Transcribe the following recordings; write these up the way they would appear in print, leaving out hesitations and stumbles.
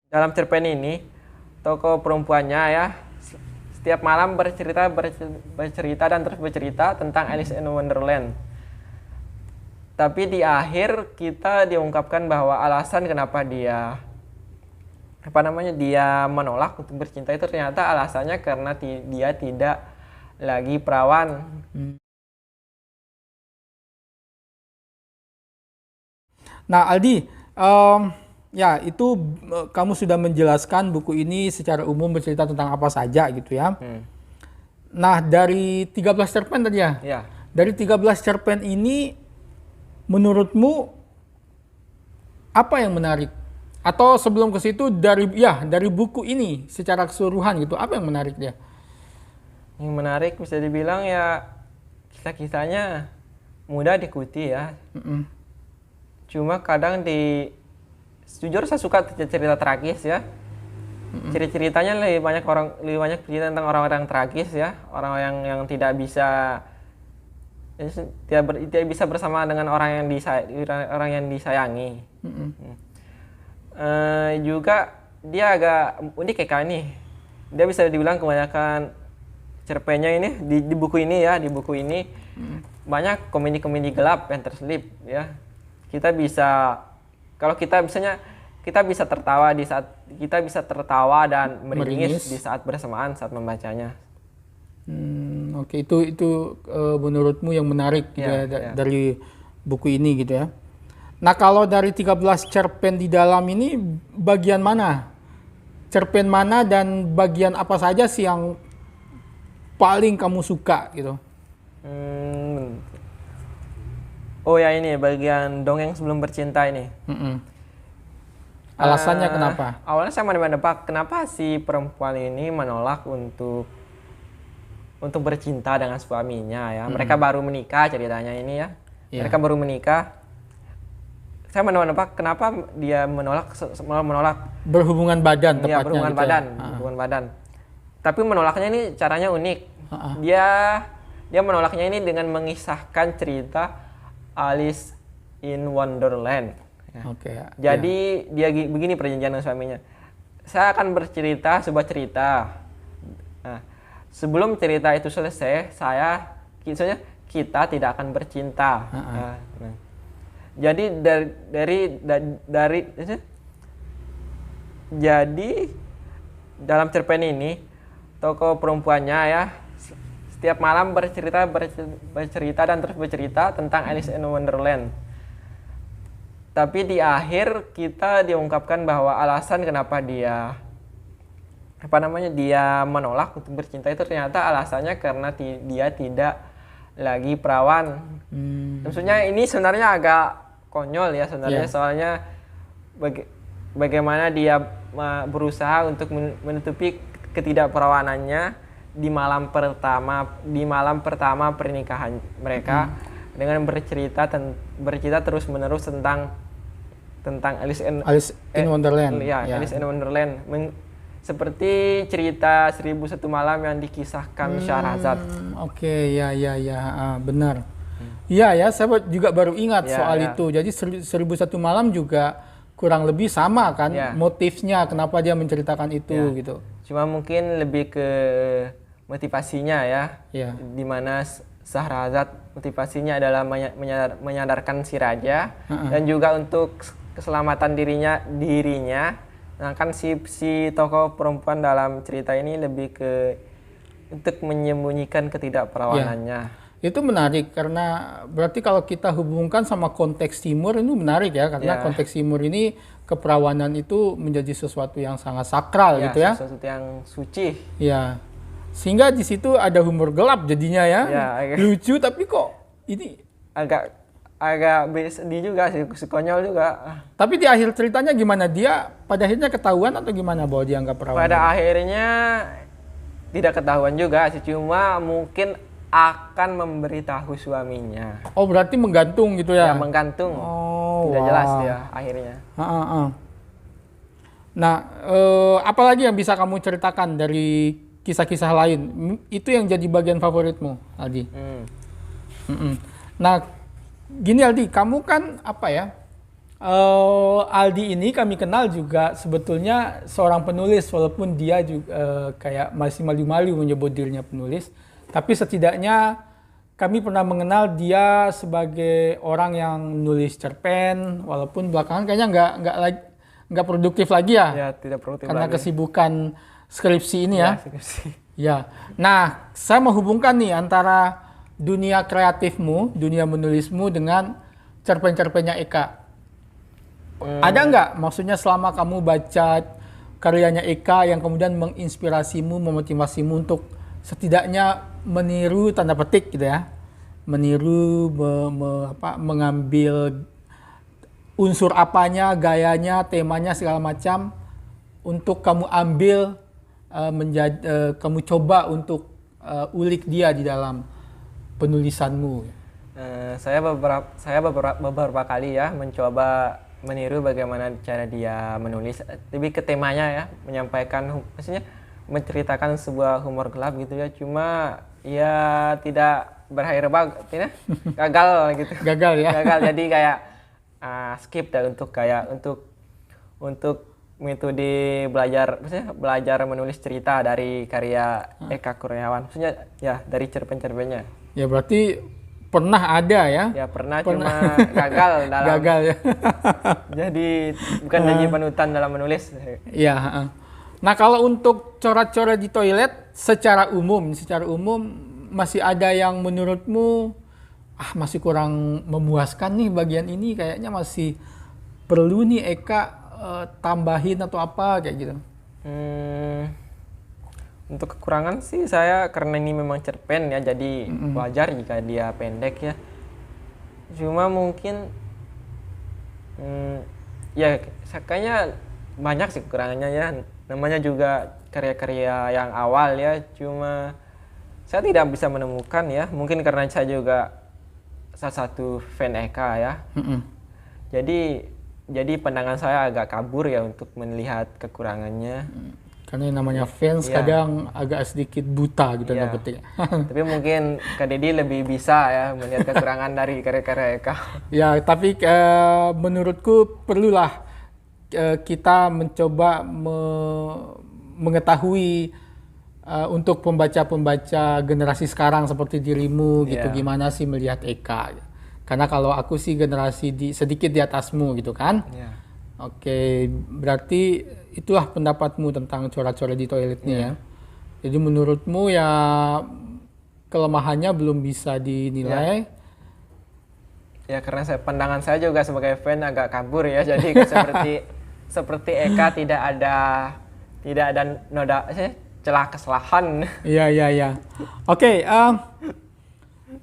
Dalam cerpen ini, tokoh perempuannya ya setiap malam bercerita dan terus bercerita tentang Alice in Wonderland. Tapi di akhir kita diungkapkan bahwa alasan kenapa dia dia menolak untuk bercinta itu ternyata alasannya karena dia tidak lagi perawan. Nah, Aldi, ya itu kamu sudah menjelaskan buku ini secara umum bercerita tentang apa saja gitu ya. Nah, dari 13 cerpen tadi ya? Ya. Dari 13 cerpen ini, menurutmu apa yang menarik? Atau sebelum ke situ dari buku ini secara keseluruhan gitu, apa yang menarik dia? Yang menarik bisa dibilang ya kisah-kisahnya mudah diikuti ya. Cuma kadang jujur saya suka cerita tragis ya. Ceritanya lebih banyak cerita tentang orang-orang tragis ya, orang yang tidak bisa bersama dengan orang yang disayangi. Juga dia agak unik kayak ini. Dia bisa dibilang kebanyakan cerpennya ini di buku ini banyak komedi-komedi gelap yang terselip ya. Kita bisa tertawa dan meringis di saat bersamaan saat membacanya. Oke, itu menurutmu yang menarik dari buku ini gitu ya. Nah, kalau dari 13 cerpen di dalam ini bagian mana? Cerpen mana dan bagian apa saja sih yang paling kamu suka gitu? Oh ya, ini bagian dongeng sebelum bercinta ini. Alasannya kenapa? Awalnya saya menebak kenapa si perempuan ini menolak untuk bercinta dengan suaminya ya. Mereka baru menikah ceritanya ini ya. Mereka baru menikah. Saya menebak kenapa dia menolak berhubungan badan tepatnya. Ya, berhubungan badan. Tapi menolaknya ini caranya unik. Dia menolaknya ini dengan mengisahkan cerita Alice in Wonderland. Jadi dia begini perjanjian dengan suaminya. Saya akan bercerita sebuah cerita. Nah, sebelum cerita itu selesai, kita tidak akan bercinta. Jadi dalam cerpen ini tokoh perempuannya ya setiap malam bercerita dan terus bercerita tentang Alice in Wonderland. Tapi di akhir kita diungkapkan bahwa alasan kenapa dia menolak untuk bercinta itu ternyata alasannya karena dia tidak lagi perawan. Maksudnya ini sebenarnya agak konyol ya sebenarnya, soalnya bagaimana dia berusaha untuk menutupi ketidakperawanannya di malam pertama pernikahan mereka dengan bercerita terus menerus tentang Alice in Wonderland. Alice in Wonderland. Seperti cerita 1001 Malam yang dikisahkan Syahrazad. Benar. Iya ya, saya juga baru ingat soal itu. Jadi 1001 Malam juga kurang lebih sama kan motifnya kenapa dia menceritakan itu gitu. Cuma mungkin lebih ke motivasinya ya. Di mana Syahrazad motivasinya adalah menyadarkan si raja dan juga untuk keselamatan dirinya. Nah kan si tokoh perempuan dalam cerita ini lebih untuk menyembunyikan ketidakperawanannya. Itu menarik karena berarti kalau kita hubungkan sama konteks timur itu menarik ya, karena konteks timur ini keperawanan itu menjadi sesuatu yang sangat sakral gitu ya. Sesuatu yang suci. Ya. Sehingga di situ ada humor gelap jadinya ya. Lucu tapi kok ini agak sedih juga sih, konyol juga. Tapi di akhir ceritanya gimana? Dia pada akhirnya ketahuan atau gimana bahwa dia nggak perawan? Pada akhirnya tidak ketahuan juga sih, cuma mungkin akan memberitahu suaminya. Oh, berarti menggantung gitu ya? Ya, menggantung. Tidak jelas ya akhirnya. Nah, apalagi yang bisa kamu ceritakan dari kisah-kisah lain? Itu yang jadi bagian favoritmu, Aldi? Nah, gini Aldi, kamu kan Aldi ini kami kenal juga sebetulnya seorang penulis, walaupun dia juga kayak masih malu-malu menyebut dirinya penulis, tapi setidaknya kami pernah mengenal dia sebagai orang yang nulis cerpen, walaupun belakangan kayaknya nggak produktif lagi ya. Ya, tidak produktif karena lagi. kesibukan skripsi ini ya. Skripsi. Ya. Nah, saya menghubungkan nih antara dunia kreatifmu, dunia menulismu dengan cerpen-cerpennya Eka. Ada nggak maksudnya selama kamu baca karyanya Eka yang kemudian menginspirasimu, memotivasimu untuk setidaknya meniru tanda petik gitu ya, meniru, mengambil unsur apanya, gayanya, temanya segala macam untuk kamu ambil, kamu coba untuk ulik dia di dalam penulisanmu. Saya beberapa kali ya mencoba meniru bagaimana cara dia menulis, lebih ke temanya ya, menyampaikan, maksudnya menceritakan sebuah humor gelap gitu ya, cuma ya tidak berakhir tidak gagal gitu. Gagal ya. Gagal, jadi kayak skip dah untuk metode belajar menulis cerita dari karya Eka Kurniawan, maksudnya ya dari cerpen-cerpennya. Ya berarti pernah ada ya? Ya pernah. Cuma gagal dalam. Gagal ya. Jadi bukan jadi panutan dalam menulis. Iya. Nah kalau untuk coret-coret di toilet secara umum masih ada yang menurutmu masih kurang memuaskan nih bagian ini, kayaknya masih perlu nih Eka tambahin atau apa kayak gitu. Untuk kekurangan sih saya, karena ini memang cerpen ya, jadi wajar jika dia pendek ya. Cuma mungkin ya kayaknya banyak sih kekurangannya ya. Namanya juga karya-karya yang awal ya. Cuma saya tidak bisa menemukan ya. Mungkin karena saya juga salah satu fan Eka ya. Jadi pandangan saya agak kabur ya untuk melihat kekurangannya. Karena yang namanya fans kadang agak sedikit buta gitu tanda petik. Tapi mungkin Kak Deddy lebih bisa ya melihat kekurangan dari karya-karya Eka. Ya, tapi menurutku perlulah kita mencoba mengetahui untuk pembaca-pembaca generasi sekarang seperti dirimu gitu, gimana sih melihat Eka. Karena kalau aku sih generasi sedikit di atasmu gitu kan. Oke, berarti itulah pendapatmu tentang coret-coret di toilet ini ya. Jadi menurutmu ya kelemahannya belum bisa dinilai. Ya karena pandangan saya juga sebagai fan agak kabur ya. Jadi seperti Eka tidak ada noda celah kesalahan. Iya. Oke,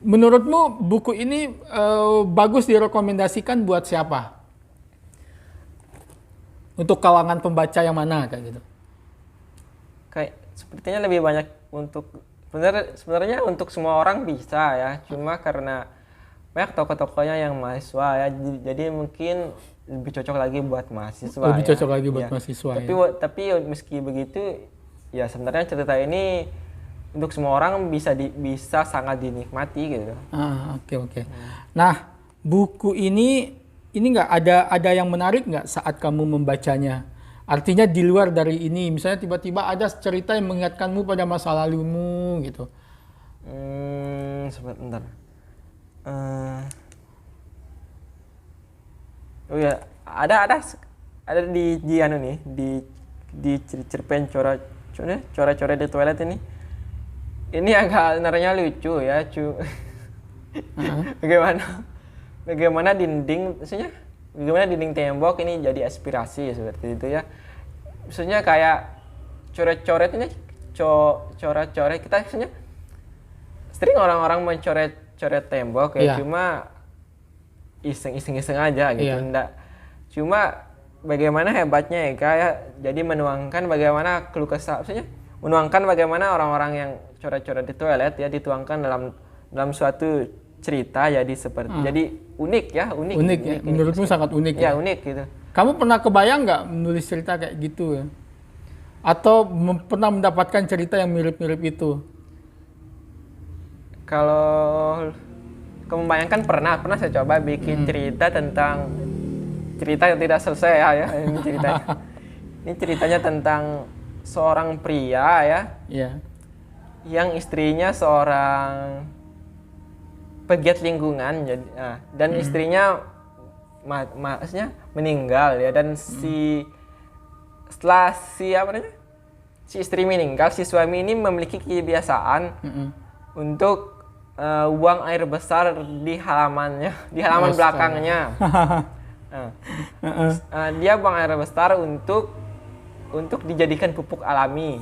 menurutmu buku ini bagus direkomendasikan buat siapa? Untuk kalangan pembaca yang mana kayak gitu? Kayak sepertinya lebih banyak untuk sebenarnya untuk semua orang bisa ya. Cuma karena banyak tokoh-tokohnya yang mahasiswa ya. Jadi mungkin lebih cocok lagi buat mahasiswa. Lebih cocok lagi buat mahasiswa. Tapi meski begitu ya sebenarnya cerita ini untuk semua orang bisa sangat dinikmati gitu. Oke. Nah, buku ini nggak ada yang menarik nggak saat kamu membacanya? Artinya di luar dari ini, misalnya tiba-tiba ada cerita yang mengingatkanmu pada masa lalumu gitu. Sebentar. Oh ya, ada di anu nih, di cerpen coret-coret di toilet ini. Ini agak sebenarnya lucu ya, Bagaimana dinding tembok ini jadi aspirasi seperti itu ya. Maksudnya kayak coret-coret ini coret-coret kita maksudnya sering orang-orang mencoret-coret tembok ya, cuma iseng-iseng aja gitu. Cuma bagaimana hebatnya Eka ya, jadi menuangkan bagaimana keluh kesah, maksudnya menuangkan bagaimana orang-orang yang coret-coret di toilet ya dituangkan dalam suatu cerita, jadi seperti jadi unik ya. Menurutmu sangat unik ya? Unik gitu. Kamu pernah kebayang nggak menulis cerita kayak gitu ya? Atau pernah mendapatkan cerita yang mirip-mirip itu? Kalau kamu bayangkan, pernah saya coba bikin cerita tentang cerita yang tidak selesai ya. Ini ceritanya tentang seorang pria ya. Iya. Yang istrinya seorang pegiat lingkungan jadi dan istrinya maksudnya meninggal ya, dan setelah si istri meninggal, si suami ini memiliki kebiasaan untuk buang air besar di halaman belakangnya. Dia buang air besar untuk dijadikan pupuk alami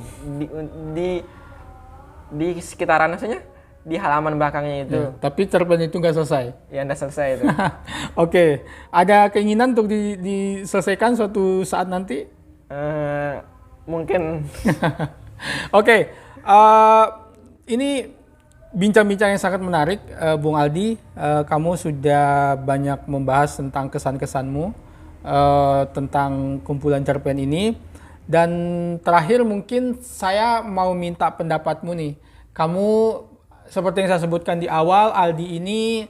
di sekitaran, maksudnya di halaman belakangnya itu. Ya, tapi cerpen itu nggak selesai. Ya, nggak selesai itu. Oke, ada keinginan untuk diselesaikan suatu saat nanti? Mungkin. Oke, ini bincang-bincang yang sangat menarik, Bung Aldi. Kamu sudah banyak membahas tentang kesan-kesanmu tentang kumpulan cerpen ini. Dan terakhir mungkin saya mau minta pendapatmu nih. Kamu seperti yang saya sebutkan di awal, Aldi ini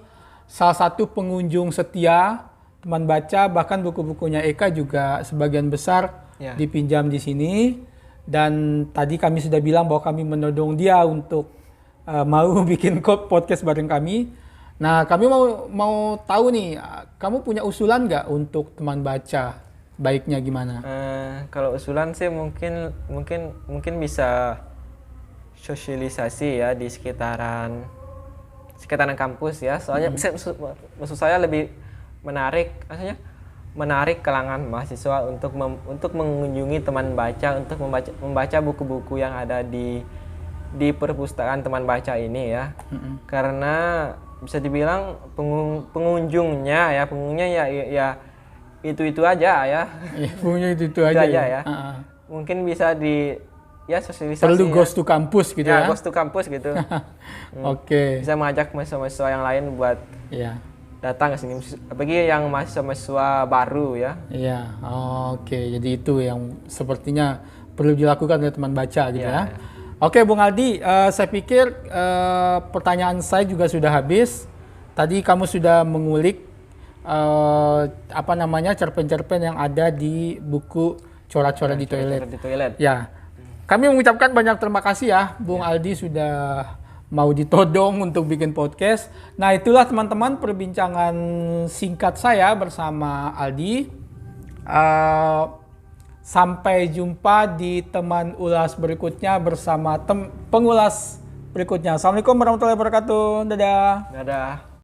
salah satu pengunjung setia teman baca, bahkan buku-bukunya Eka juga sebagian besar dipinjam di sini. Dan tadi kami sudah bilang bahwa kami menodong dia untuk mau bikin podcast bareng kami. Nah, kami mau tahu nih, kamu punya usulan nggak untuk teman baca? Baiknya gimana? Kalau usulan sih mungkin bisa sosialisasi ya di sekitaran kampus ya. Soalnya maksud saya lebih menarik kalangan mahasiswa untuk mengunjungi teman baca, untuk membaca buku-buku yang ada di perpustakaan teman baca ini ya. Karena bisa dibilang pengunjungnya ya itu aja ya. Pengunjung itu aja ya. Mungkin bisa sosialisasi. Perlu ghost to kampus gitu ya. Ghost to kampus gitu. Oke. Bisa mengajak mahasiswa yang lain buat datang ke sini, apalagi yang mahasiswa baru ya. Iya. Oke. Jadi itu yang sepertinya perlu dilakukan oleh teman baca gitu ya. Oke, Bung Aldi, saya pikir pertanyaan saya juga sudah habis. Tadi kamu sudah mengulik cerpen-cerpen yang ada di buku Corak-corak di toilet. Ya, kami mengucapkan banyak terima kasih ya, Bung Aldi sudah mau ditodong untuk bikin podcast. Nah, itulah teman-teman perbincangan singkat saya bersama Aldi. Sampai jumpa di teman ulas berikutnya bersama pengulas berikutnya. Assalamualaikum warahmatullahi wabarakatuh. Dadah.